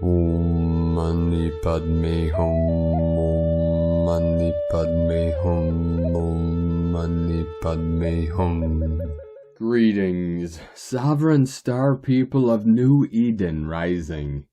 Om Mani Padme Hum, Om Mani Padme Hum, Om Mani Padme Hum. Greetings, sovereign star people of New Eden rising.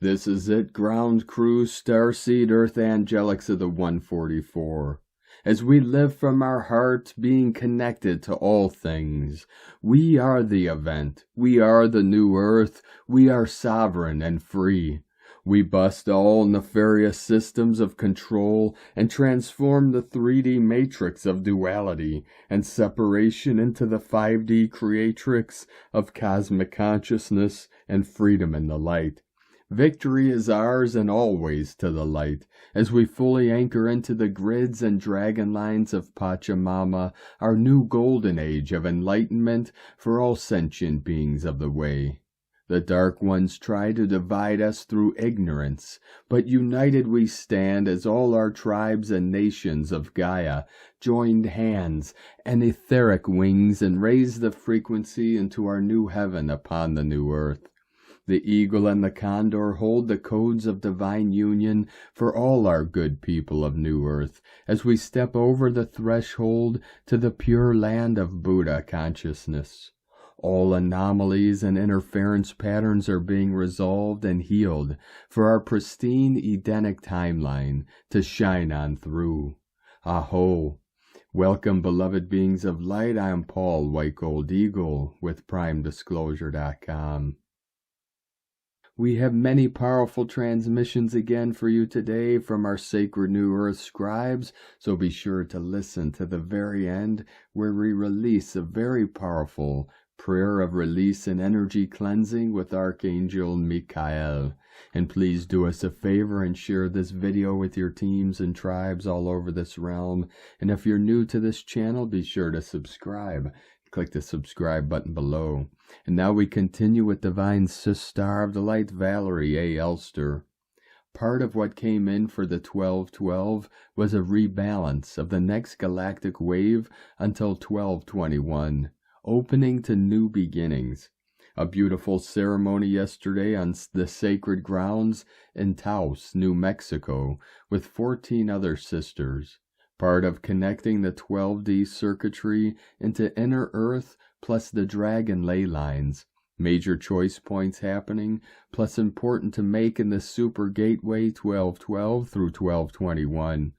This is it, ground crew, starseed, earth angelics of the 144. As we live from our heart, being connected to all things, we are the event, we are the new earth, we are sovereign and free. We bust all nefarious systems of control and transform the 3D matrix of duality and separation into the 5D creatrix of cosmic consciousness and freedom in the light. Victory is ours and always to the light, as we fully anchor into the grids and dragon lines of Pachamama, our new golden age of enlightenment for all sentient beings of the way. The dark ones try to divide us through ignorance, but united we stand as all our tribes and nations of Gaia joined hands and etheric wings and raise the frequency into our new heaven upon the new earth. The eagle and the condor hold the codes of divine union for all our good people of New Earth as we step over the threshold to the pure land of Buddha consciousness. All anomalies and interference patterns are being resolved and healed for our pristine Edenic timeline to shine on through. Aho! Welcome, beloved beings of light. I am Paul, White Gold Eagle, with PrimeDisclosure.com. We have many powerful transmissions again for you today from our sacred New Earth scribes, so be sure to listen to the very end where we release a very powerful prayer of release and energy cleansing with Archangel Michael. And please do us a favor and share this video with your teams and tribes all over this realm. And if you're new to this channel, be sure to subscribe. Click the subscribe button below. And now we continue with Divine Sister of the Light, Valerie A. Elster. Part of what came in for the 1212 was a rebalance of the next galactic wave until 1221, opening to new beginnings. A beautiful ceremony yesterday on the sacred grounds in Taos, New Mexico, with 14 other sisters. Part of connecting the 12D circuitry into inner earth plus the dragon ley lines. Major choice points happening, plus important to make in the super gateway 1212 through 1221.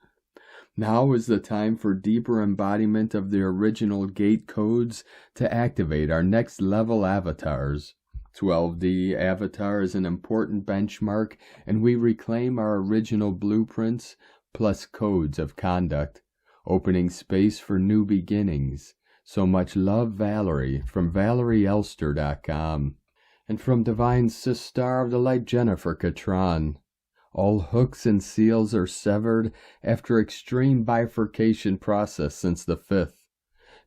Now is the time for deeper embodiment of the original gate codes to activate our next level avatars. 12D avatar is an important benchmark, and we reclaim our original blueprints plus codes of conduct, opening space for new beginnings. So much love, Valerie, from ValerieElster.com. And from Divine Sister of the Light, Jennifer Catron. All hooks and seals are severed after extreme bifurcation process since the 5th.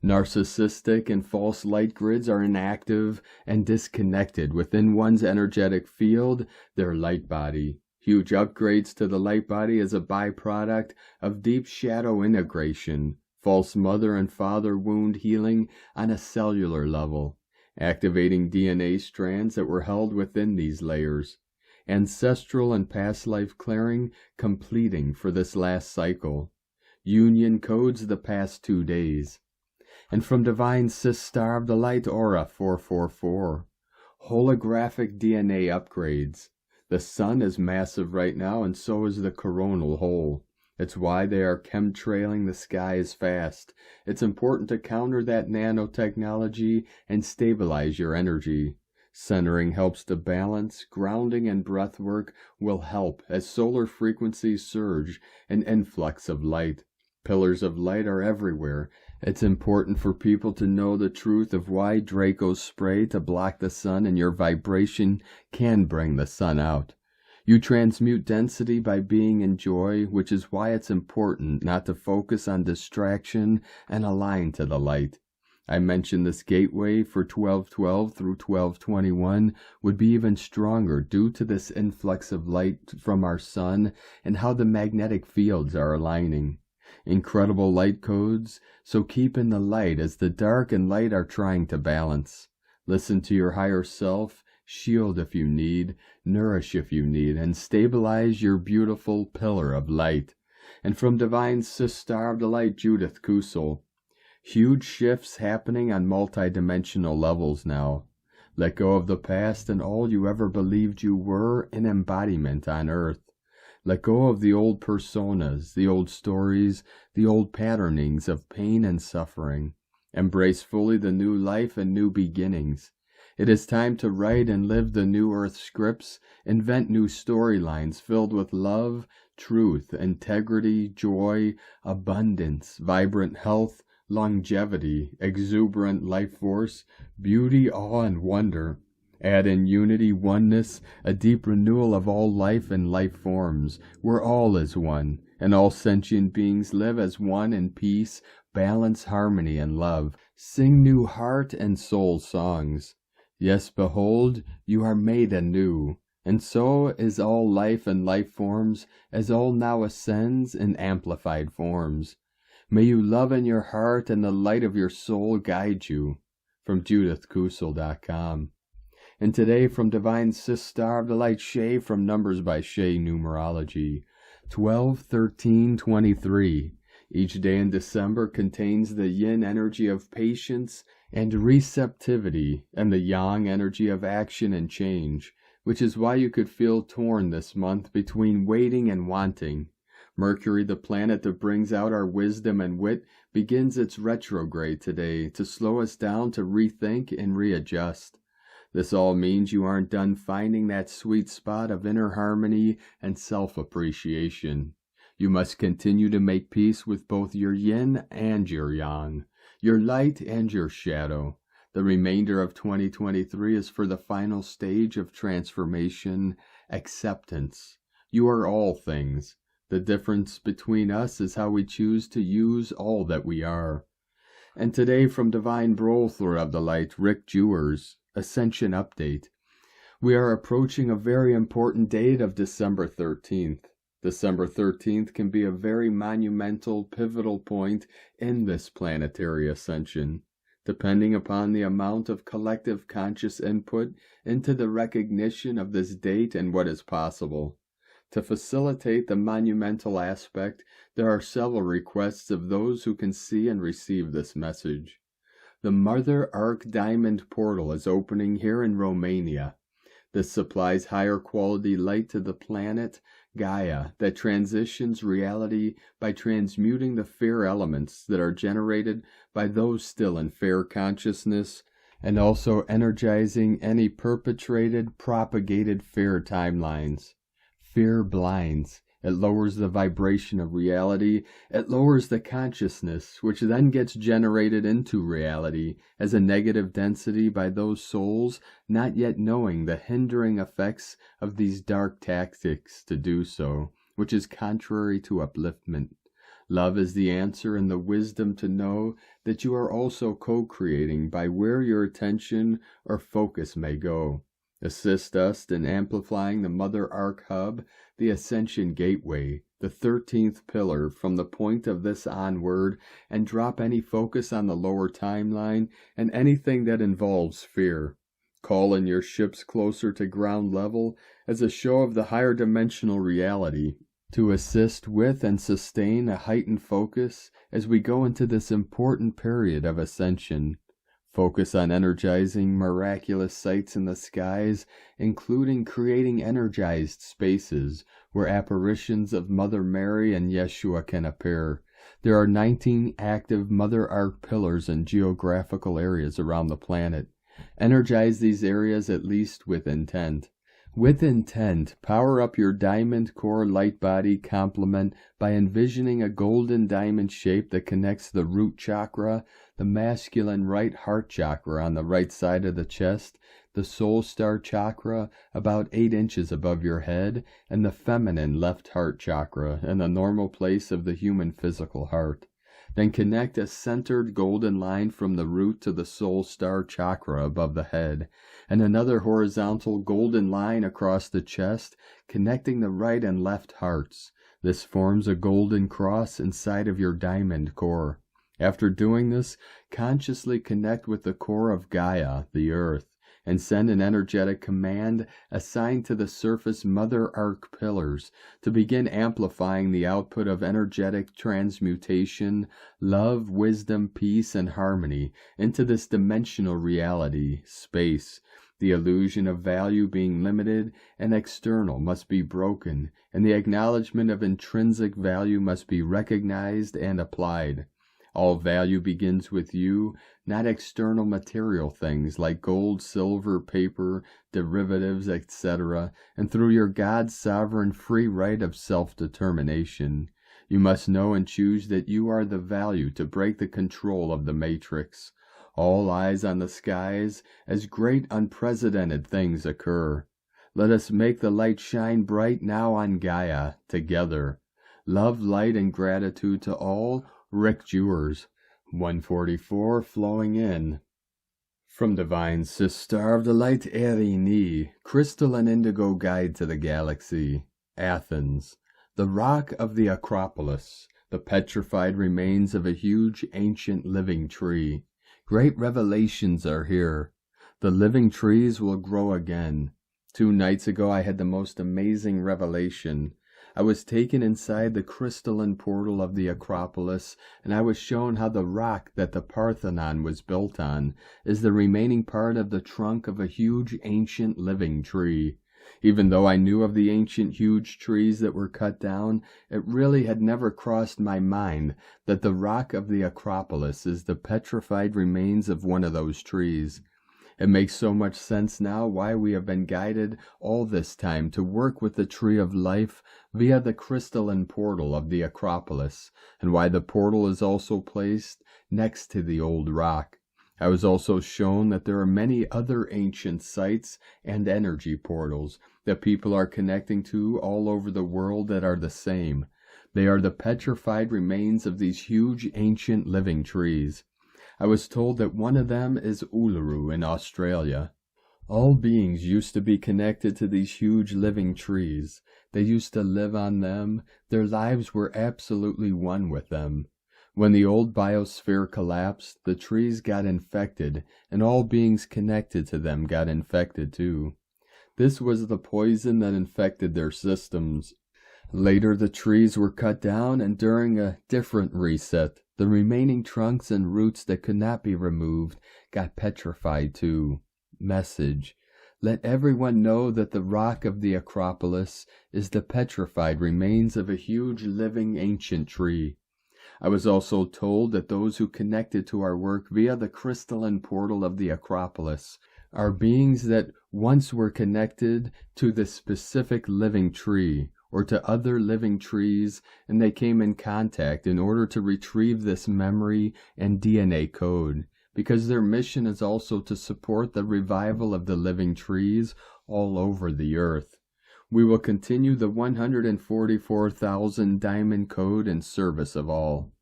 Narcissistic and false light grids are inactive and disconnected within one's energetic field, their light body. Huge upgrades to the light body as a byproduct of deep shadow integration, false mother and father wound healing on a cellular level, activating DNA strands that were held within these layers, ancestral and past life clearing completing for this last cycle, union codes the past 2 days. And from Divine Sister of the Light, Aura 444, holographic DNA upgrades. The sun is massive right now, and so is the coronal hole. It's why they are chemtrailing the skies fast. It's important to counter that nanotechnology and stabilize your energy. Centering helps to balance, grounding and breathwork will help as solar frequencies surge, an influx of light. Pillars of light are everywhere. It's important for people to know the truth of why Draco's spray to block the sun and your vibration can bring the sun out. You transmute density by being in joy, which is why it's important not to focus on distraction and align to the light. I mentioned this gateway for 1212 through 1221 would be even stronger due to this influx of light from our sun and how the magnetic fields are aligning. Incredible light codes, so keep in the light as the dark and light are trying to balance. Listen to your higher self, shield if you need, nourish if you need, and stabilize your beautiful pillar of light. And from Divine Sister of the Light, Judith Kusel, huge shifts happening on multidimensional levels now. Let go of the past and all you ever believed you were in embodiment on earth. Let go of the old personas, the old stories, the old patternings of pain and suffering. Embrace fully the new life and new beginnings. It is time to write and live the new earth scripts, invent new storylines filled with love, truth, integrity, joy, abundance, vibrant health, longevity, exuberant life force, beauty, awe, and wonder. Add in unity, oneness, a deep renewal of all life and life forms, where all is one, and all sentient beings live as one in peace, balance, harmony, and love. Sing new heart and soul songs. Yes, behold, you are made anew, and so is all life and life forms, as all now ascends in amplified forms. May you love in your heart and the light of your soul guide you. From JudithKusel.com. And today from Divine Sister of the Light, Shay, from Numbers by Shay Numerology, 12-13-23. Each day in December contains the yin energy of patience and receptivity and the yang energy of action and change, which is why you could feel torn this month between waiting and wanting. Mercury, the planet that brings out our wisdom and wit, begins its retrograde today to slow us down to rethink and readjust. This all means you aren't done finding that sweet spot of inner harmony and self-appreciation. You must continue to make peace with both your yin and your yang, your light and your shadow. The remainder of 2023 is for the final stage of transformation, acceptance. You are all things. The difference between us is how we choose to use all that we are. And today from Divine Butler of the Light, Rick Jewers, Ascension Update. We are approaching a very important date of December 13th. December 13th can be a very monumental, pivotal point in this planetary ascension, depending upon the amount of collective conscious input into the recognition of this date and what is possible. To facilitate the monumental aspect, there are several requests of those who can see and receive this message. The Mother Arc Diamond Portal is opening here in Romania. This supplies higher quality light to the planet Gaia that transitions reality by transmuting the fair elements that are generated by those still in fair consciousness, and also energizing any perpetrated, propagated fair timelines. Fear blinds. It lowers the vibration of reality. It lowers the consciousness, which then gets generated into reality as a negative density by those souls not yet knowing the hindering effects of these dark tactics to do so, which is contrary to upliftment. Love is the answer and the wisdom to know that you are also co-creating by where your attention or focus may go. Assist us in amplifying the Mother Arc Hub, the Ascension Gateway, the 13th pillar from the point of this onward, and drop any focus on the lower timeline and anything that involves fear. Call in your ships closer to ground level as a show of the higher dimensional reality to assist with and sustain a heightened focus as we go into this important period of ascension. Focus on energizing miraculous sights in the skies, including creating energized spaces where apparitions of Mother Mary and Yeshua can appear. There are 19 active Mother Arc pillars in geographical areas around the planet. Energize these areas at least with intent. With intent, power up your diamond core light body complement by envisioning a golden diamond shape that connects the root chakra, the masculine right heart chakra on the right side of the chest, the soul star chakra about 8 inches above your head, and the feminine left heart chakra in the normal place of the human physical heart. Then connect a centered golden line from the root to the soul star chakra above the head, and another horizontal golden line across the chest, connecting the right and left hearts. This forms a golden cross inside of your diamond core. After doing this, consciously connect with the core of Gaia, the earth, and send an energetic command assigned to the surface Mother Arc pillars to begin amplifying the output of energetic transmutation, love, wisdom, peace, and harmony into this dimensional reality, space. The illusion of value being limited and external must be broken, and the acknowledgement of intrinsic value must be recognized and applied. All value begins with you, not external material things like gold, silver, paper, derivatives, etc., and through your God's sovereign free right of self-determination. You must know and choose that you are the value to break the control of the matrix. All eyes on the skies as great unprecedented things occur. Let us make the light shine bright now on Gaia, together. Love, light, and gratitude to all. Rick Jewers. 144 flowing in. From Divine Sister of the Light Elly N, Crystal and Indigo Guide to the Galaxy. Athens. The rock of the Acropolis. The petrified remains of a huge ancient living tree. Great revelations are here. The living trees will grow again. 2 nights ago I had the most amazing revelation. I was taken inside the crystalline portal of the Acropolis, and I was shown how the rock that the Parthenon was built on is the remaining part of the trunk of a huge ancient living tree. Even though I knew of the ancient huge trees that were cut down, it really had never crossed my mind that the rock of the Acropolis is the petrified remains of one of those trees. It makes so much sense now why we have been guided all this time to work with the Tree of Life via the crystalline portal of the Acropolis, and why the portal is also placed next to the old rock. I was also shown that there are many other ancient sites and energy portals that people are connecting to all over the world that are the same. They are the petrified remains of these huge ancient living trees. I was told that one of them is Uluru in Australia. All beings used to be connected to these huge living trees. They used to live on them. Their lives were absolutely one with them. When the old biosphere collapsed, the trees got infected, and all beings connected to them got infected too. This was the poison that infected their systems. Later the trees were cut down, and during a different reset, the remaining trunks and roots that could not be removed got petrified too. Message: let everyone know that the rock of the Acropolis is the petrified remains of a huge living ancient tree. I was also told that those who connected to our work via the crystalline portal of the Acropolis are beings that once were connected to the specific living tree, or to other living trees, and they came in contact in order to retrieve this memory and DNA code, because their mission is also to support the revival of the living trees all over the earth. We will continue the 144,000 diamond code in service of all.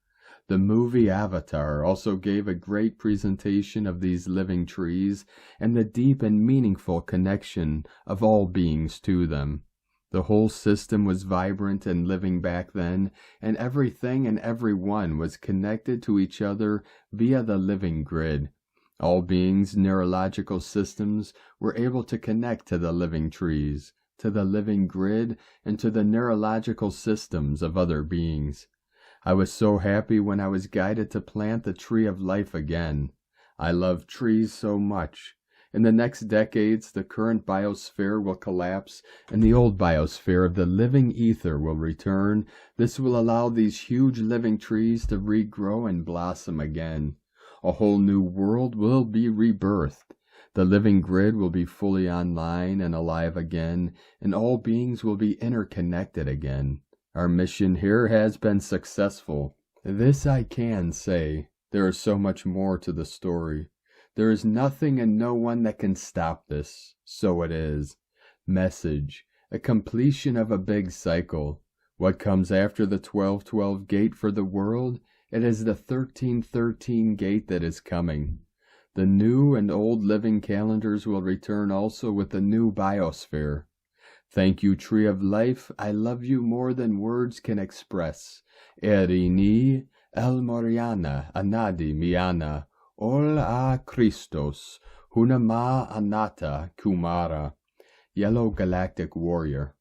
The movie Avatar also gave a great presentation of these living trees and the deep and meaningful connection of all beings to them. The whole system was vibrant and living back then, and everything and everyone was connected to each other via the living grid. All beings' neurological systems were able to connect to the living trees, to the living grid, and to the neurological systems of other beings. I was so happy when I was guided to plant the Tree of Life again. I love trees so much. In the next decades, the current biosphere will collapse, and the old biosphere of the living ether will return. This will allow these huge living trees to regrow and blossom again. A whole new world will be rebirthed. The living grid will be fully online and alive again, and all beings will be interconnected again. Our mission here has been successful. This I can say. There is so much more to the story. There is nothing and no one that can stop this. So it is. Message: a completion of a big cycle. What comes after the 1212 gate for the world? It is the 1313 gate that is coming. The new and old living calendars will return also with the new biosphere. Thank you, Tree of Life. I love you more than words can express. Elly N, El Moriana, Anadi Miana. Ol a Christos, Hunama Anata Kumara, Yellow Galactic Warrior.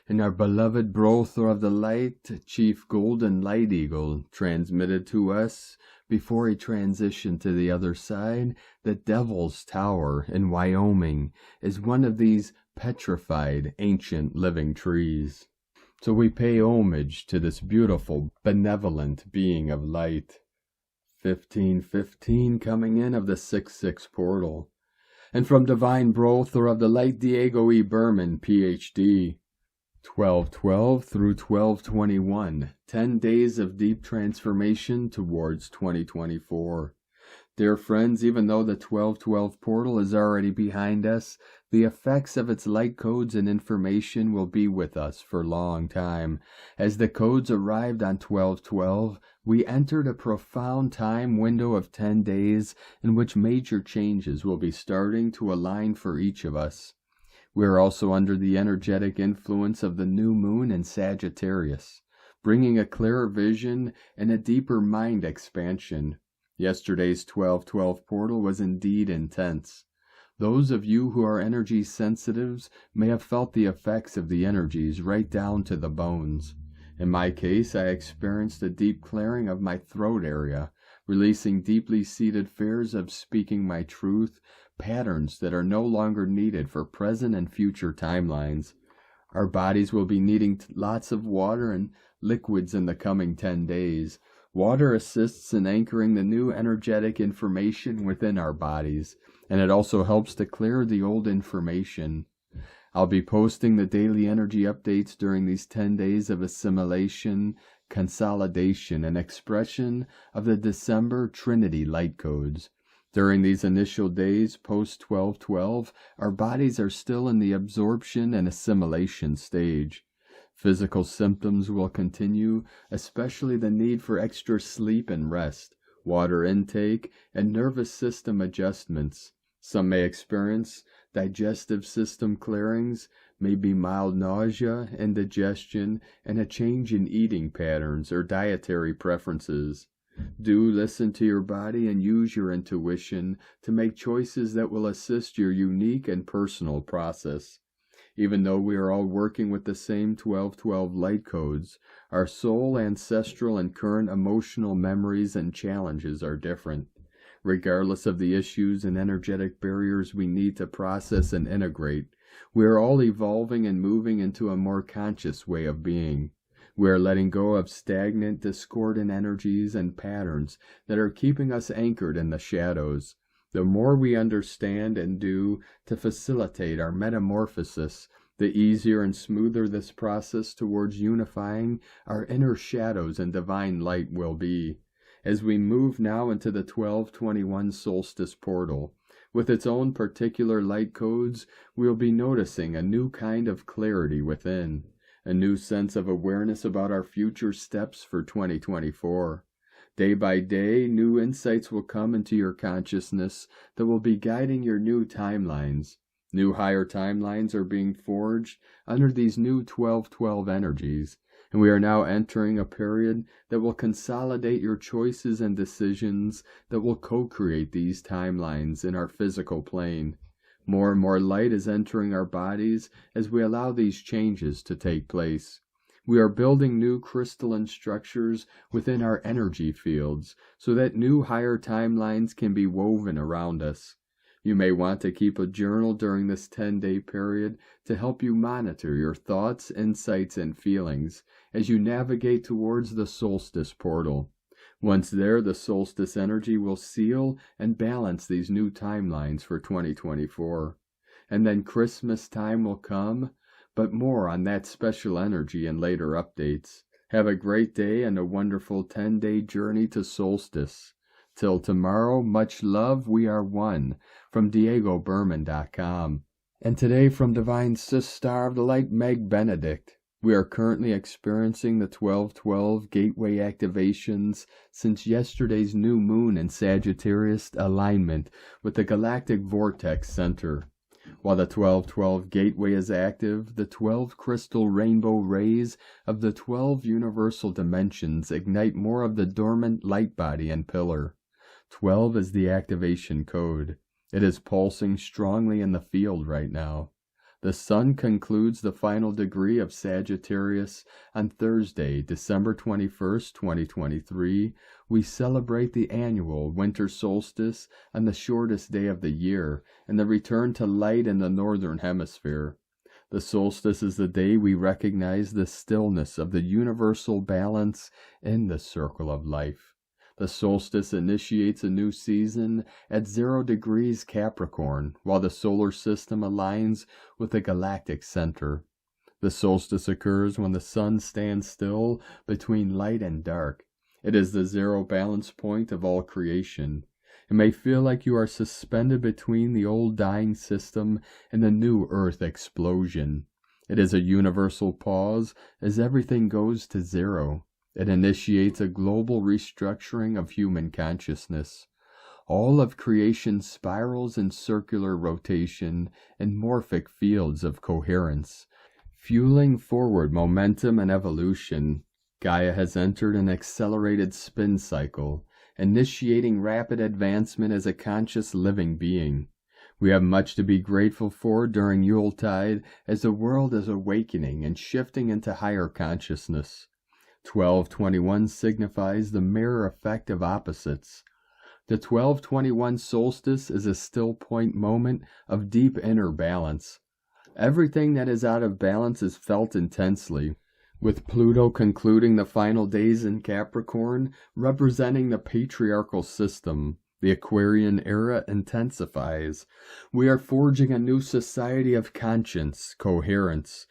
And our beloved Brother of the Light, Chief Golden Light Eagle, transmitted to us before he transitioned to the other side that Devil's Tower in Wyoming is one of these petrified ancient living trees. So we pay homage to this beautiful, benevolent being of light. 1515 coming in of the 6-6 portal. And from Divine Brother of the Light, Diego E. Berman, Ph.D., 1212 through 1221, 10 days of deep transformation towards 2024. Dear friends, even though the 1212 portal is already behind us, the effects of its light codes and information will be with us for a long time. As the codes arrived on 1212, we entered a profound time window of 10 days in which major changes will be starting to align for each of us. We are also under the energetic influence of the new moon in Sagittarius, bringing a clearer vision and a deeper mind expansion. Yesterday's 1212 portal was indeed intense. Those of you who are energy sensitives may have felt the effects of the energies right down to the bones. In my case, I experienced a deep clearing of my throat area, releasing deeply seated fears of speaking my truth, patterns that are no longer needed for present and future timelines. Our bodies will be needing lots of water and liquids in the coming 10 days. Water assists in anchoring the new energetic information within our bodies, and it also helps to clear the old information. I'll be posting the daily energy updates during these 10 days of assimilation, consolidation, and expression of the December Trinity light codes. During these initial days post-1212, our bodies are still in the absorption and assimilation stage. Physical symptoms will continue, especially the need for extra sleep and rest, water intake, and nervous system adjustments. Some may experience digestive system clearings, maybe mild nausea, indigestion, and a change in eating patterns or dietary preferences. Do listen to your body and use your intuition to make choices that will assist your unique and personal process. Even though we are all working with the same 1212 light codes, our soul, ancestral, and current emotional memories and challenges are different. Regardless of the issues and energetic barriers we need to process and integrate, we are all evolving and moving into a more conscious way of being. We are letting go of stagnant, discordant energies and patterns that are keeping us anchored in the shadows. The more we understand and do to facilitate our metamorphosis, the easier and smoother this process towards unifying our inner shadows and divine light will be. As we move now into the 1221 Solstice portal, with its own particular light codes, we'll be noticing a new kind of clarity within, a new sense of awareness about our future steps for 2024. Day by day, new insights will come into your consciousness that will be guiding your new timelines. New higher timelines are being forged under these new 1212 energies, and we are now entering a period that will consolidate your choices and decisions that will co-create these timelines in our physical plane. More and more light is entering our bodies as we allow these changes to take place. We are building new crystalline structures within our energy fields so that new higher timelines can be woven around us. You may want to keep a journal during this 10-day period to help you monitor your thoughts, insights, and feelings as you navigate towards the Solstice portal. Once there, the Solstice energy will seal and balance these new timelines for 2024. And then Christmas time will come, but more on that special energy in later updates. Have a great day and a wonderful 10-day journey to Solstice. Till tomorrow, much love, we are one. From DiegoBerman.com. And today from Divine Sister of the Light, Meg Benedict. We are currently experiencing the 1212 gateway activations since yesterday's new moon in Sagittarius alignment with the galactic vortex center. While the 1212 gateway is active, the 12 crystal rainbow rays of the 12 universal dimensions ignite more of the dormant light body and pillar. 12 is the activation code. It is pulsing strongly in the field right now. The Sun concludes the final degree of Sagittarius on Thursday, December 21st, 2023. We celebrate the annual winter solstice on the shortest day of the year and the return to light in the northern hemisphere. The solstice is the day we recognize the stillness of the universal balance in the circle of life. The solstice initiates a new season at 0 degrees Capricorn, while the solar system aligns with the galactic center. The solstice occurs when the sun stands still between light and dark. It is the zero balance point of all creation. It may feel like you are suspended between the old dying system and the new earth explosion. It is a universal pause as everything goes to zero. It initiates a global restructuring of human consciousness. All of creation spirals in circular rotation and morphic fields of coherence, fueling forward momentum and evolution. Gaia has entered an accelerated spin cycle, initiating rapid advancement as a conscious living being. We have much to be grateful for during Yuletide as the world is awakening and shifting into higher consciousness. 1221 signifies the mirror effect of opposites. The 1221 solstice is a still point moment of deep inner balance. Everything that is out of balance is felt intensely, with Pluto concluding the final days in Capricorn, representing the patriarchal system. The Aquarian era intensifies. We are forging a new society of conscience, coherence.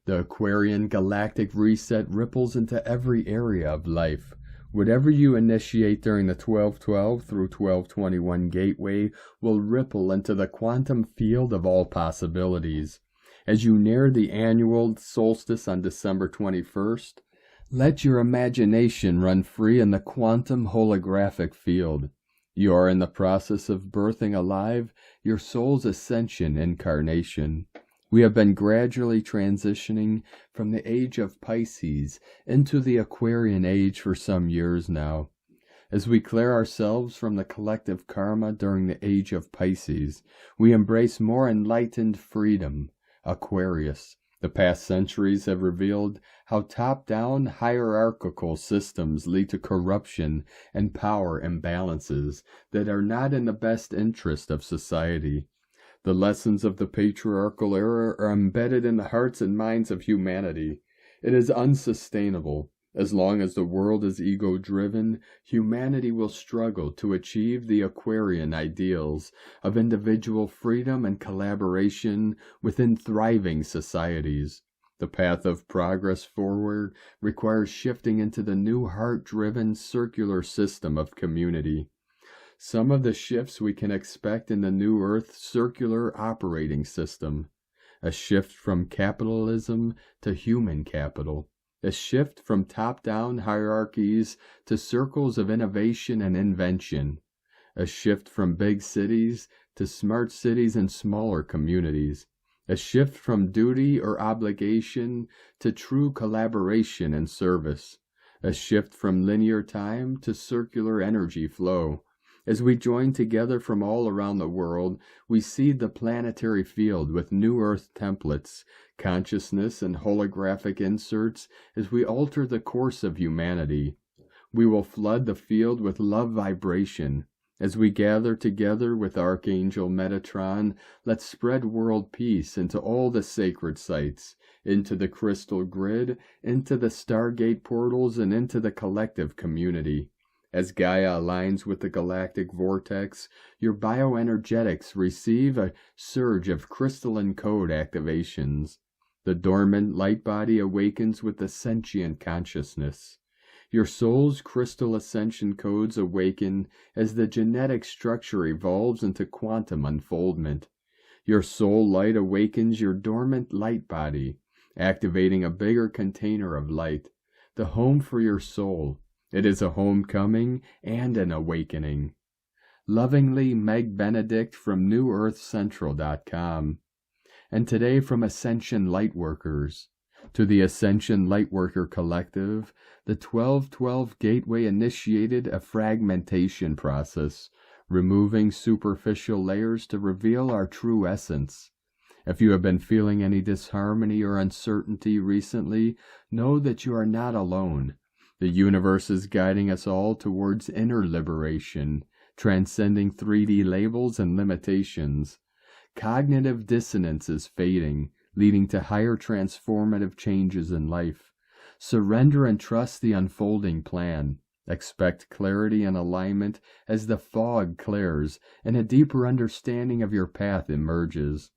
The Aquarian galactic reset ripples into every area of life. Whatever you initiate during the 1212 through 1221 gateway will ripple into the quantum field of all possibilities. As you near the annual solstice on December 21st, let your imagination run free in the quantum holographic field. You are in the process of birthing alive your soul's ascension incarnation. We have been gradually transitioning from the age of Pisces into the Aquarian age for some years now. As we clear ourselves from the collective karma during the age of Pisces, we embrace more enlightened freedom, Aquarius. The past centuries have revealed how top-down hierarchical systems lead to corruption and power imbalances that are not in the best interest of society. The lessons of the patriarchal era are embedded in the hearts and minds of humanity. It is unsustainable. As long as the world is ego-driven, humanity will struggle to achieve the Aquarian ideals of individual freedom and collaboration within thriving societies. The path of progress forward requires shifting into the new heart-driven circular system of community. Some of the shifts we can expect in the new Earth circular operating system: a shift from capitalism to human capital, a shift from top-down hierarchies to circles of innovation and invention, a shift from big cities to smart cities and smaller communities, a shift from duty or obligation to true collaboration and service, a shift from linear time to circular energy flow. As we join together from all around the world, we seed the planetary field with new Earth templates, consciousness, and holographic inserts as we alter the course of humanity. We will flood the field with love vibration. As we gather together with Archangel Metatron, let's spread world peace into all the sacred sites, into the crystal grid, into the stargate portals, and into the collective community. As Gaia aligns with the galactic vortex, your bioenergetics receive a surge of crystalline code activations. The dormant light body awakens with the sentient consciousness. Your soul's crystal ascension codes awaken as the genetic structure evolves into quantum unfoldment. Your soul light awakens your dormant light body, activating a bigger container of light, the home for your soul. It is a homecoming and an awakening. Lovingly, Meg Benedict from NewEarthCentral.com. And today from Ascension Lightworkers. To the Ascension Lightworker Collective, the 1212 Gateway initiated a fragmentation process, removing superficial layers to reveal our true essence. If you have been feeling any disharmony or uncertainty recently, know that you are not alone. The universe is guiding us all towards inner liberation, transcending 3D labels and limitations. Cognitive dissonance is fading, leading to higher transformative changes in life. Surrender and trust the unfolding plan. Expect clarity and alignment as the fog clears and a deeper understanding of your path emerges.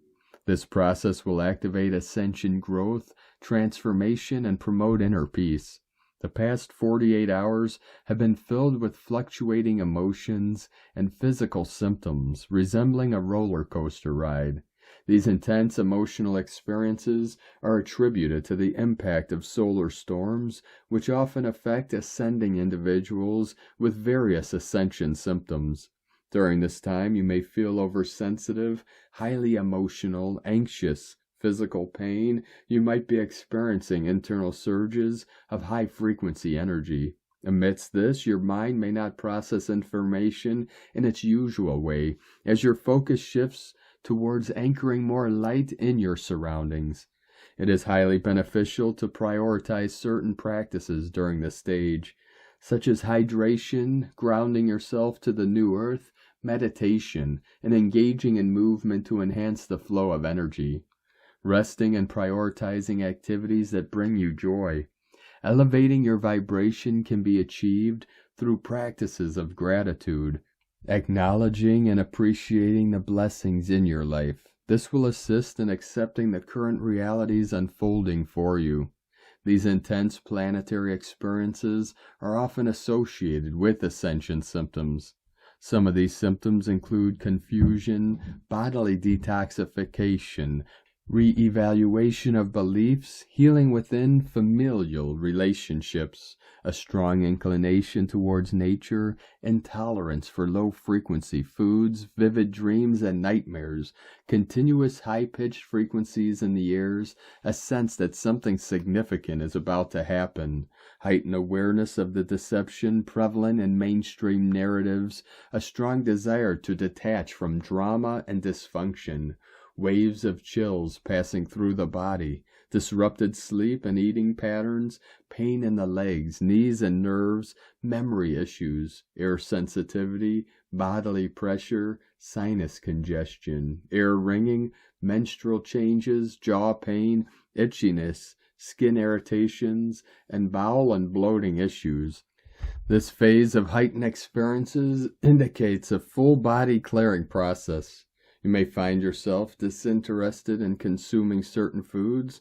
This process will activate ascension growth, transformation, and promote inner peace. The past 48 hours have been filled with fluctuating emotions and physical symptoms resembling a roller coaster ride. These intense emotional experiences are attributed to the impact of solar storms, which often affect ascending individuals with various ascension symptoms. During this time, you may feel oversensitive, highly emotional, anxious, physical pain. You might be experiencing internal surges of high-frequency energy. Amidst this, your mind may not process information in its usual way, as your focus shifts towards anchoring more light in your surroundings. It is highly beneficial to prioritize certain practices during this stage, such as hydration, grounding yourself to the new earth, meditation, and engaging in movement to enhance the flow of energy. Resting and prioritizing activities that bring you joy. Elevating your vibration can be achieved through practices of gratitude, acknowledging and appreciating the blessings in your life. This will assist in accepting the current realities unfolding for you. These intense planetary experiences are often associated with ascension symptoms. Some of these symptoms include confusion, bodily detoxification, re-evaluation of beliefs, healing within familial relationships, a strong inclination towards nature, intolerance for low-frequency foods, vivid dreams and nightmares, continuous high-pitched frequencies in the ears, a sense that something significant is about to happen, heightened awareness of the deception prevalent in mainstream narratives, a strong desire to detach from drama and dysfunction, waves of chills passing through the body, disrupted sleep and eating patterns, pain in the legs, knees and nerves, memory issues, air sensitivity, bodily pressure, sinus congestion, ear ringing, menstrual changes, jaw pain, itchiness, skin irritations, and bowel and bloating issues. This phase of heightened experiences indicates a full body clearing process. You may find yourself disinterested in consuming certain foods.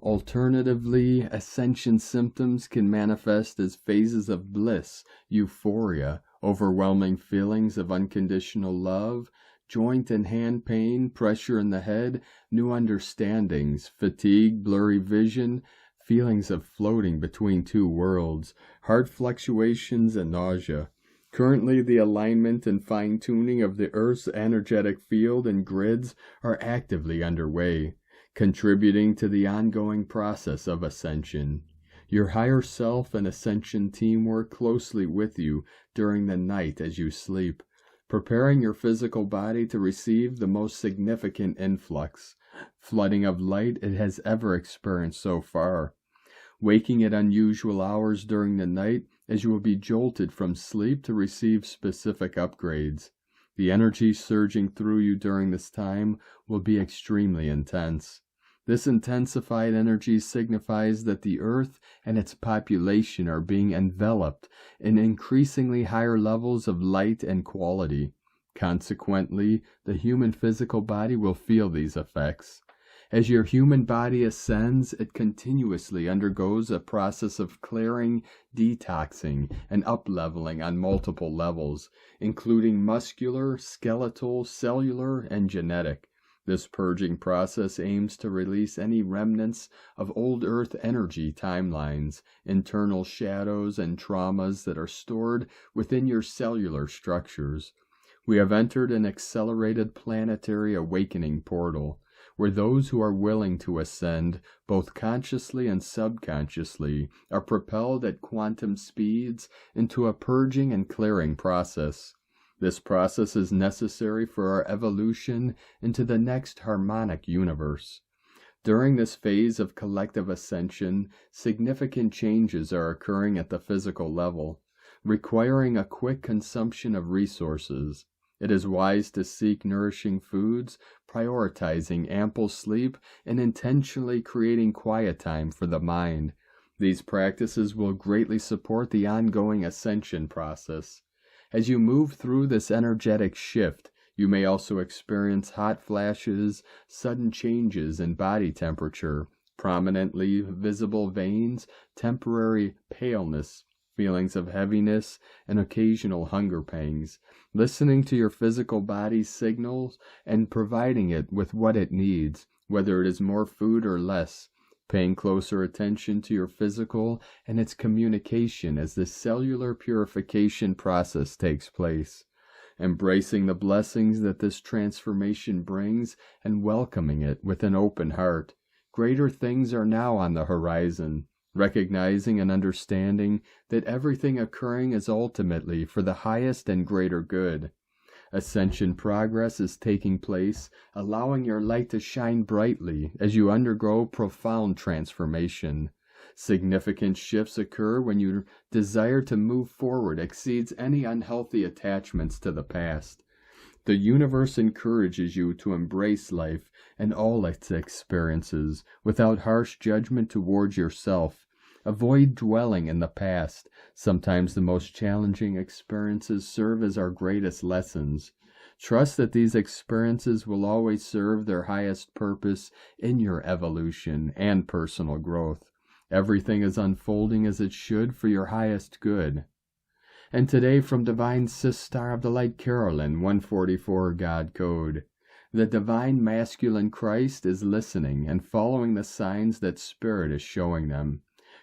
Alternatively, ascension symptoms can manifest as phases of bliss, euphoria, overwhelming feelings of unconditional love, joint and hand pain, pressure in the head, new understandings, fatigue, blurry vision, feelings of floating between two worlds, heart fluctuations, and nausea. Currently, the alignment and fine-tuning of the Earth's energetic field and grids are actively underway, contributing to the ongoing process of ascension. Your higher self and ascension team work closely with you during the night as you sleep, preparing your physical body to receive the most significant influx, flooding of light it has ever experienced so far. Waking at unusual hours during the night, as you will be jolted from sleep to receive specific upgrades. The energy surging through you during this time will be extremely intense. This intensified energy signifies that the Earth and its population are being enveloped in increasingly higher levels of light and quality. Consequently, the human physical body will feel these effects. As your human body ascends, it continuously undergoes a process of clearing, detoxing, and up-leveling on multiple levels, including muscular, skeletal, cellular, and genetic. This purging process aims to release any remnants of old Earth energy timelines, internal shadows, and traumas that are stored within your cellular structures. We have entered an accelerated planetary awakening portal, where those who are willing to ascend, both consciously and subconsciously, are propelled at quantum speeds into a purging and clearing process. This process is necessary for our evolution into the next harmonic universe. During this phase of collective ascension, significant changes are occurring at the physical level, requiring a quick consumption of resources. It is wise to seek nourishing foods, prioritizing ample sleep, and intentionally creating quiet time for the mind. These practices will greatly support the ongoing ascension process. As you move through this energetic shift, you may also experience hot flashes, sudden changes in body temperature, prominently visible veins, temporary paleness, feelings of heaviness, and occasional hunger pangs. Listening to your physical body's signals and providing it with what it needs, whether it is more food or less. Paying closer attention to your physical and its communication as the cellular purification process takes place. Embracing the blessings that this transformation brings and welcoming it with an open heart. Greater things are now on the horizon. Recognizing and understanding that everything occurring is ultimately for the highest and greater good. Ascension progress is taking place, allowing your light to shine brightly as you undergo profound transformation. Significant shifts occur when your desire to move forward exceeds any unhealthy attachments to the past. The universe encourages you to embrace life and all its experiences without harsh judgment towards yourself. Avoid dwelling in the past. Sometimes the most challenging experiences serve as our greatest lessons. Trust that these experiences will always serve their highest purpose in your evolution and personal growth. Everything is unfolding as it should for your highest good. And today from Divine Sister of the Light Carolyn, 144 God Code. The Divine Masculine Christ is listening and following the signs that Spirit is showing them.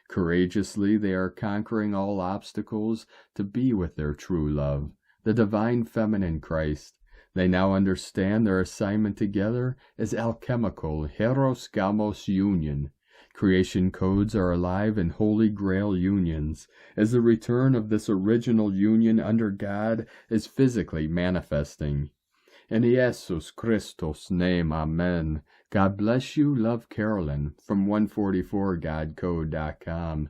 Courageously they are conquering all obstacles to be with their true love, the Divine Feminine Christ. They now understand their assignment together is alchemical Heros Gamos union. Creation codes are alive in Holy Grail unions, as the return of this original union under God is physically manifesting. In Jesus Christus' name, Amen. God bless you, love Carolyn, from 144godcode.com.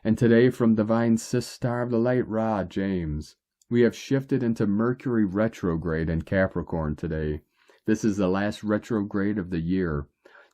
And today from Divine Sister of the Light, Ra James. We have shifted into Mercury retrograde in Capricorn today. This is the last retrograde of the year.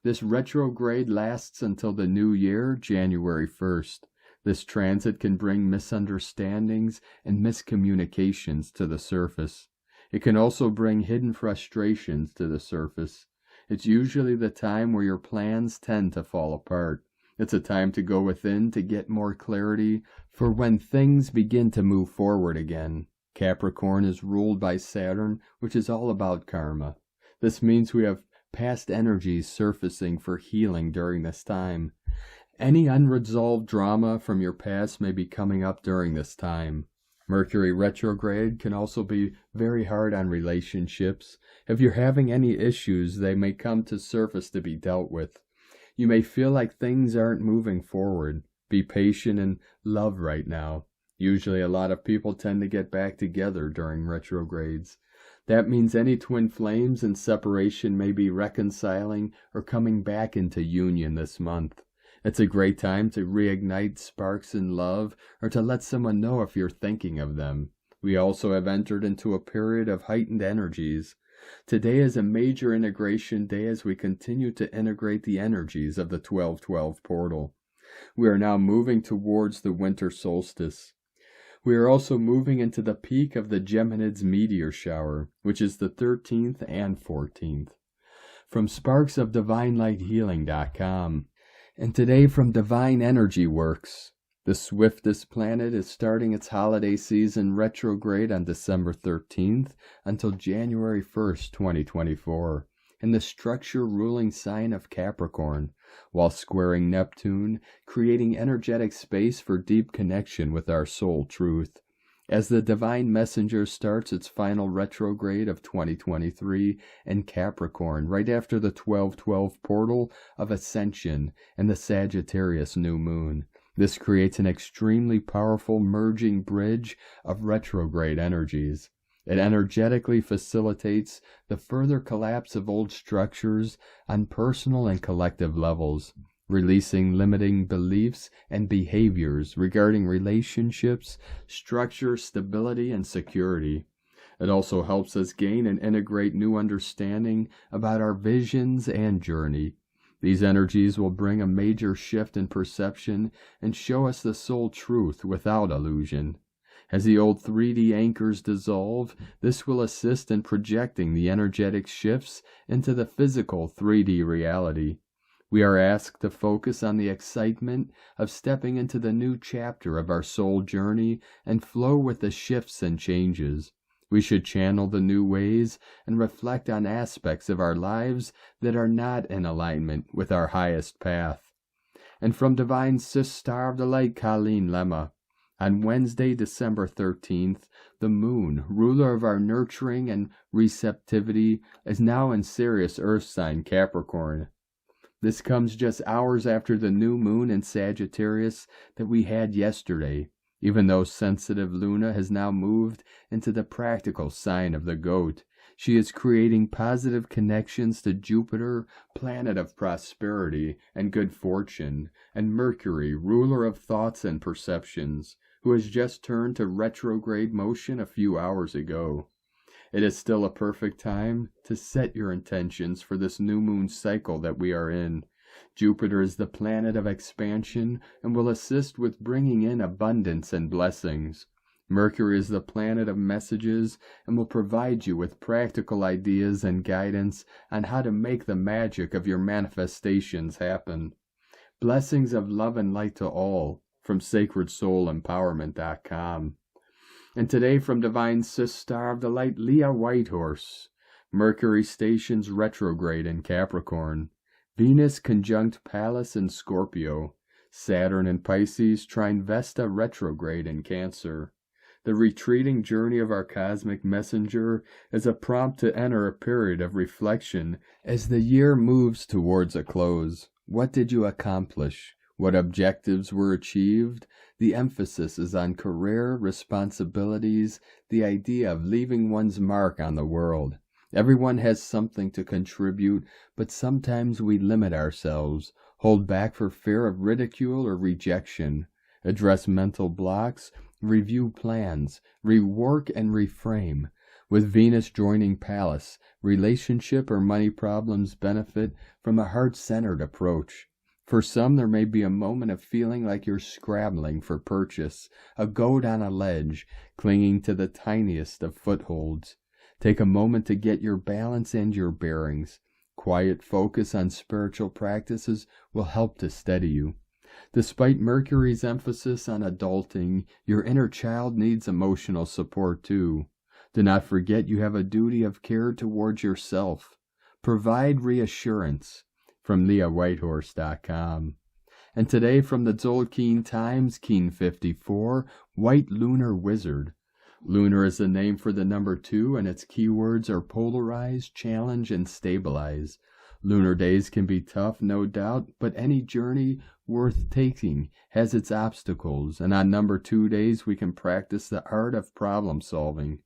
This retrograde lasts until the new year, January 1st. This transit can bring misunderstandings and miscommunications to the surface. It can also bring hidden frustrations to the surface. It's usually the time where your plans tend to fall apart. It's a time to go within to get more clarity for when things begin to move forward again. Capricorn is ruled by Saturn, which is all about karma. This means we have past energies surfacing for healing during this time. Any unresolved drama from your past may be coming up during this time. Mercury retrograde can also be very hard on relationships. If you're having any issues, they may come to surface to be dealt with. You may feel like things aren't moving forward. Be patient and love right now. Usually a lot of people tend to get back together during retrogrades. That means any twin flames in separation may be reconciling or coming back into union this month. It's a great time to reignite sparks in love or to let someone know if you're thinking of them. We also have entered into a period of heightened energies. Today is a major integration day as we continue to integrate the energies of the 1212 portal. We are now moving towards the winter solstice. We are also moving into the peak of the Geminids meteor shower, which is the 13th and 14th. From sparksofdivinelighealing.com. And today from Divine Energy Works. The swiftest planet is starting its holiday season retrograde on December 13th until January 1st, 2024, in the structure ruling sign of Capricorn, while squaring Neptune, creating energetic space for deep connection with our soul truth. As the Divine Messenger starts its final retrograde of 2023 in Capricorn, right after the 1212 portal of Ascension and the Sagittarius new moon. This creates an extremely powerful merging bridge of retrograde energies. It energetically facilitates the further collapse of old structures on personal and collective levels, releasing limiting beliefs and behaviors regarding relationships, structure, stability, and security. It also helps us gain and integrate new understanding about our visions and journey. These energies will bring a major shift in perception and show us the soul truth without illusion. As the old 3D anchors dissolve, this will assist in projecting the energetic shifts into the physical 3D reality. We are asked to focus on the excitement of stepping into the new chapter of our soul journey and flow with the shifts and changes. We should channel the new ways and reflect on aspects of our lives that are not in alignment with our highest path. And from Divine Sis Star of the Light, Colleen Lemma, on Wednesday, December 13th, the moon, ruler of our nurturing and receptivity, is now in Sirius Earth sign Capricorn. This comes just hours after the new moon in Sagittarius that we had yesterday, even though sensitive Luna has now moved into the practical sign of the goat. She is creating positive connections to Jupiter, planet of prosperity and good fortune, and Mercury, ruler of thoughts and perceptions, who has just turned to retrograde motion a few hours ago. It is still a perfect time to set your intentions for this new moon cycle that we are in. Jupiter is the planet of expansion and will assist with bringing in abundance and blessings. Mercury is the planet of messages and will provide you with practical ideas and guidance on how to make the magic of your manifestations happen. Blessings of love and light to all from SacredSoulEmpowerment.com. And today from Divine Sis Star of the Light, Leah Whitehorse. Mercury stations retrograde in Capricorn. Venus conjunct Pallas in Scorpio. Saturn in Pisces trine Vesta retrograde in Cancer. The retreating journey of our cosmic messenger is a prompt to enter a period of reflection as the year moves towards a close. What did you accomplish? What objectives were achieved? The emphasis is on career, responsibilities, the idea of leaving one's mark on the world. Everyone has something to contribute, but sometimes we limit ourselves, hold back for fear of ridicule or rejection, address mental blocks, review plans, rework and reframe. With Venus joining Pallas, relationship or money problems benefit from a heart-centered approach. For some, there may be a moment of feeling like you're scrabbling for purchase, a goat on a ledge, clinging to the tiniest of footholds. Take a moment to get your balance and your bearings. Quiet focus on spiritual practices will help to steady you. Despite Mercury's emphasis on adulting, your inner child needs emotional support too. Do not forget you have a duty of care towards yourself. Provide reassurance. From LeahWhitehorse.com. And today from the Tzolk'in Times, Keen 54, White Lunar Wizard. Lunar is the name for the number 2, and its keywords are polarize, challenge, and stabilize. Lunar days can be tough, no doubt, but any journey worth taking has its obstacles, and on number 2 days we can practice the art of problem solving.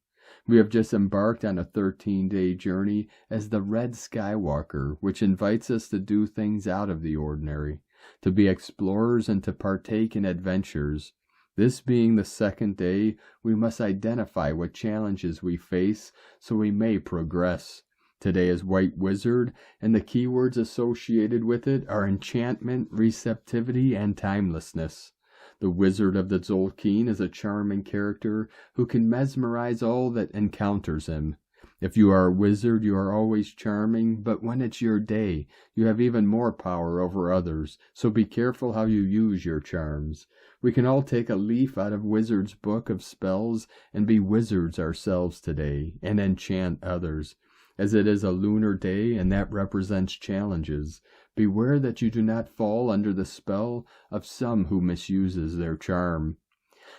We have just embarked on a 13-day journey as the Red Skywalker, which invites us to do things out of the ordinary, to be explorers and to partake in adventures. This being the 2nd day, we must identify what challenges we face so we may progress. Today is White Wizard, and the keywords associated with it are enchantment, receptivity, and timelessness. The Wizard of the Tzolk'in is a charming character who can mesmerize all that encounters him. If you are a wizard, you are always charming, but when it's your day, you have even more power over others, so be careful how you use your charms. We can all take a leaf out of Wizard's book of spells and be wizards ourselves today, and enchant others. As it is a lunar day, and that represents challenges, beware that you do not fall under the spell of some who misuses their charm.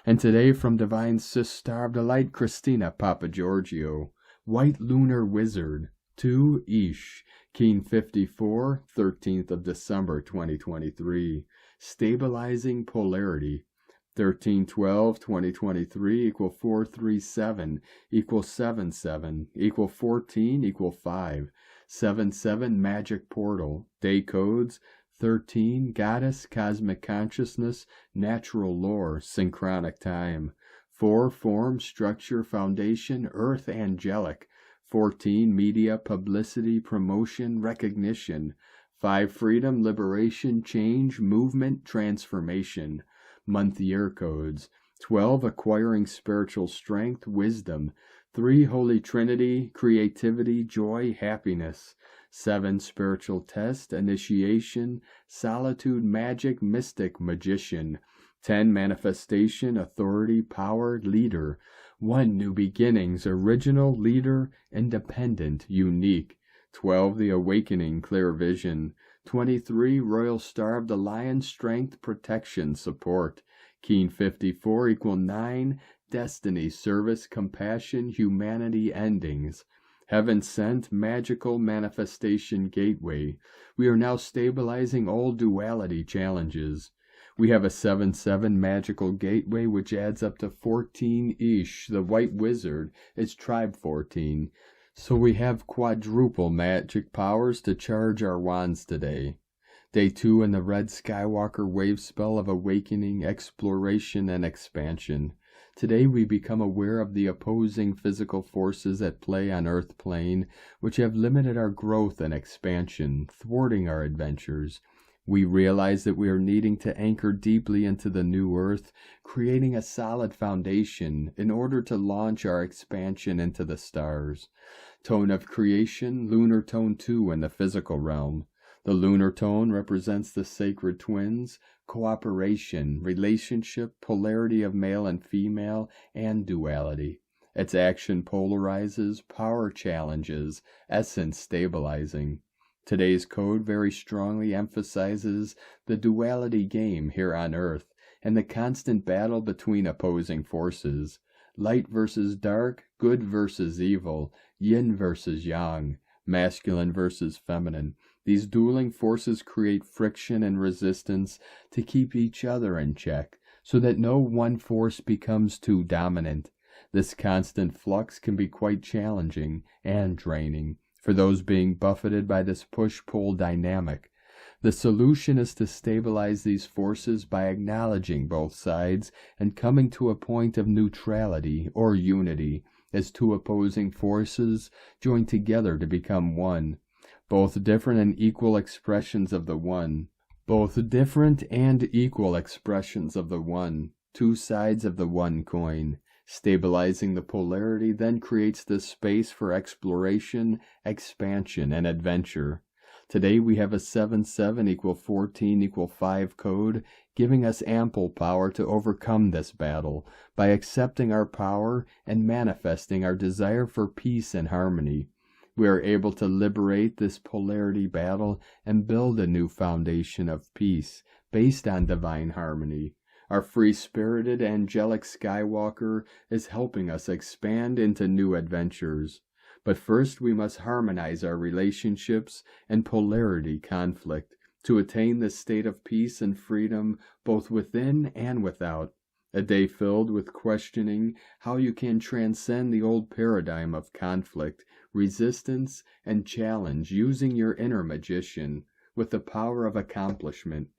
And today from Divine Sis Star of the Light, Christina Papagiorgio, White Lunar Wizard, 2 Ish, Keen 54, 13th of December 2023, Stabilizing Polarity. 1312 2023 equal 437 equal 77 equal 14 equal 5 77 magic portal. Day codes 13 goddess, cosmic consciousness, natural lore, synchronic time. 4 form, structure, foundation, earth, angelic. 14 media, publicity, promotion, recognition. 5 freedom, liberation, change, movement, transformation. Month year codes 12 acquiring spiritual strength, wisdom. 3 Holy Trinity, creativity, joy, happiness. 7 spiritual test, initiation, solitude, magic, mystic, magician. 10 manifestation, authority, power, leader. 1 new beginnings, original, leader, independent, unique. 12 the awakening, clear vision. 23 royal star of the lion, strength, protection, support. Keen 54 equal 9 destiny, service, compassion, humanity, endings. Heaven sent, magical manifestation gateway. We are now stabilizing all duality challenges. We have a 7-7 magical gateway which adds up to 14 Ish. The white wizard is tribe 14. So we have quadruple magic powers to charge our wands today. Day 2 in the red Skywalker wave spell of awakening, exploration, and expansion. Today we become aware of the opposing physical forces at play on Earth plane, which have limited our growth and expansion, thwarting our adventures. We realize that we are needing to anchor deeply into the new Earth, creating a solid foundation in order to launch our expansion into the stars. Tone of creation, lunar tone 2 in the physical realm. The lunar tone represents the sacred twins, cooperation, relationship, polarity of male and female, and duality. Its action polarizes, power challenges, essence stabilizing. Today's code very strongly emphasizes the duality game here on Earth and the constant battle between opposing forces. Light versus dark, good versus evil, yin versus yang, masculine versus feminine. These dueling forces create friction and resistance to keep each other in check, so that no one force becomes too dominant. This constant flux can be quite challenging and draining for those being buffeted by this push-pull dynamic. The solution is to stabilize these forces by acknowledging both sides and coming to a point of neutrality or unity as two opposing forces join together to become one. Both different and equal expressions of the one. Both different and equal expressions of the one. Two sides of the one coin. Stabilizing the polarity then creates the space for exploration, expansion, and adventure. Today we have a 7-7 equal 14 equal 5 code, giving us ample power to overcome this battle by accepting our power and manifesting our desire for peace and harmony. We are able to liberate this polarity battle and build a new foundation of peace based on divine harmony. Our free-spirited angelic Skywalker is helping us expand into new adventures. But first we must harmonize our relationships and polarity conflict to attain this state of peace and freedom both within and without. A day filled with questioning how you can transcend the old paradigm of conflict, resistance, and challenge using your inner magician with the power of accomplishment.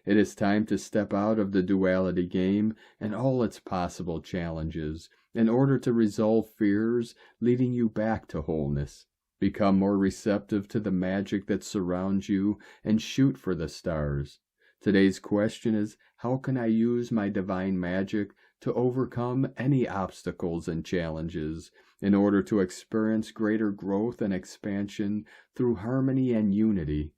It is time to step out of the duality game and all its possible challenges in order to resolve fears leading you back to wholeness. Become more receptive to the magic that surrounds you and shoot for the stars. Today's question is, how can I use my divine magic to overcome any obstacles and challenges in order to experience greater growth and expansion through harmony and unity?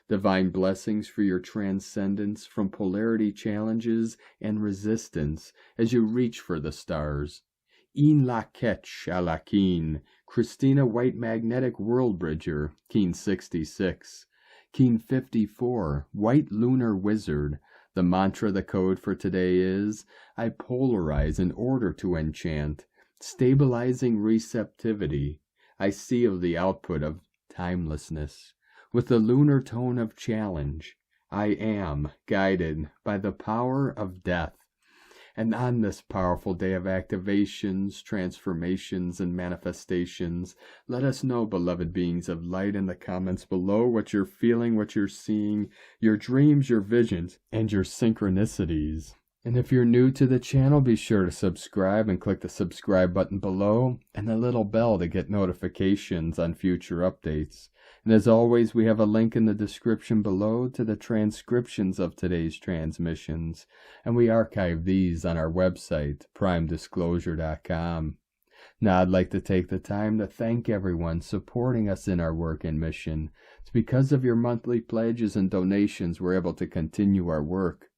Divine blessings for your transcendence from polarity challenges and resistance as you reach for the stars. In la ketch a la keen, Christina White Magnetic World Bridger, Keen 66. Keen 54, White Lunar Wizard. The mantra, the code for today is, I polarize in order to enchant, stabilizing receptivity. I seal the output of timelessness with the lunar tone of challenge. I am guided by the power of death. And on this powerful day of activations, transformations, and manifestations, let us know, beloved beings of light, in the comments below what you're feeling, what you're seeing, your dreams, your visions, and your synchronicities. And if you're new to the channel, be sure to subscribe and click the subscribe button below and the little bell to get notifications on future updates. And as always, we have a link in the description below to the transcriptions of today's transmissions, and we archive these on our website, primedisclosure.com. Now, I'd like to take the time to thank everyone supporting us in our work and mission. It's because of your monthly pledges and donations we're able to continue our work.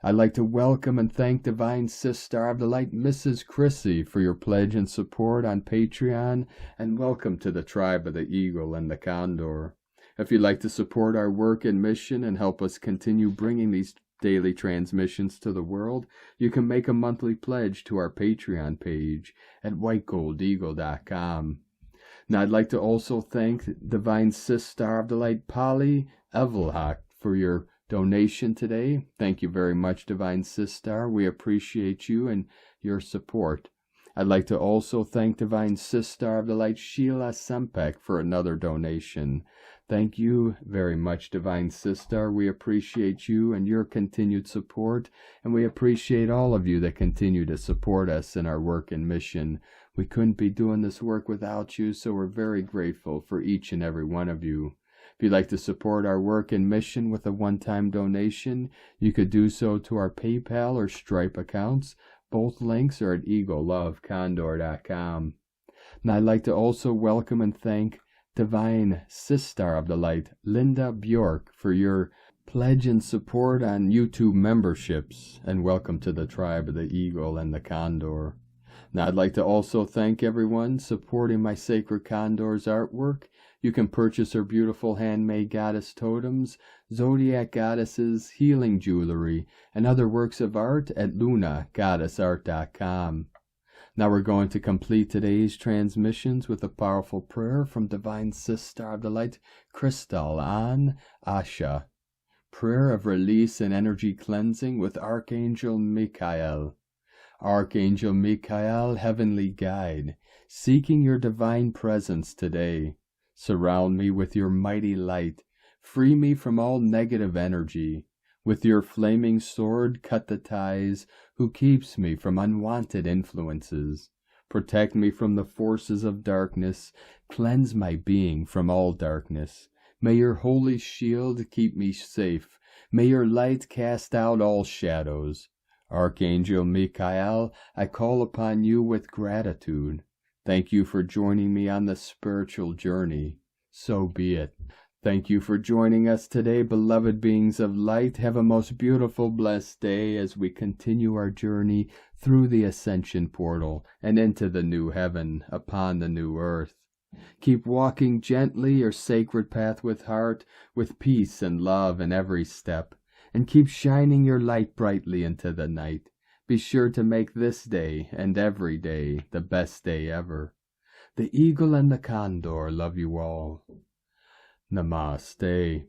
I'd like to welcome and thank Divine Sister of the Light, Mrs. Chryssy, for your pledge and support on Patreon, and welcome to the tribe of the Eagle and the Condor. If you'd like to support our work and mission and help us continue bringing these daily transmissions to the world, you can make a monthly pledge to our Patreon page at whitegoldeagle.com. Now, I'd like to also thank Divine Sister of the Light, Polly Evelhach, for your donation today. Thank you very much, Divine Sister. We appreciate you and your support. I'd like to also thank Divine Sister of the Light, Sheila Sempek, for another donation. Thank you very much, Divine Sister. We appreciate you and your continued support, and we appreciate all of you that continue to support us in our work and mission. We couldn't be doing this work without you, so we're very grateful for each and every one of you. If you'd like to support our work and mission with a one-time donation, you could do so to our PayPal or Stripe accounts. Both links are at eaglelovecondor.com. And I'd like to also welcome and thank Divine Sister of the Light, Linda Bjork, for your pledge and support on YouTube memberships, and welcome to the tribe of the Eagle and the Condor. Now, I'd like to also thank everyone supporting my Sacred Condor's artwork. You can purchase her beautiful handmade goddess totems, zodiac goddesses, healing jewelry, and other works of art at lunagoddessart.com. Now we're going to complete today's transmissions with a powerful prayer from Divine Sister of the Light, Crystal An Asha. Prayer of release and energy cleansing with Archangel Michael. Archangel Michael, heavenly guide, seeking your divine presence today. Surround me with your mighty light. Free me from all negative energy. With your flaming sword, cut the ties who keeps me from unwanted influences. Protect me from the forces of darkness. Cleanse my being from all darkness. May your holy shield keep me safe. May your light cast out all shadows. Archangel Michael, I call upon you with gratitude. Thank you for joining me on the spiritual journey. So be it. Thank you for joining us today, beloved beings of light. Have a most beautiful, blessed day as we continue our journey through the Ascension portal and into the new heaven upon the new earth. Keep walking gently your sacred path with heart, with peace and love in every step, and keep shining your light brightly into the night. Be sure to make this day and every day the best day ever. The Eagle and the Condor love you all. Namaste.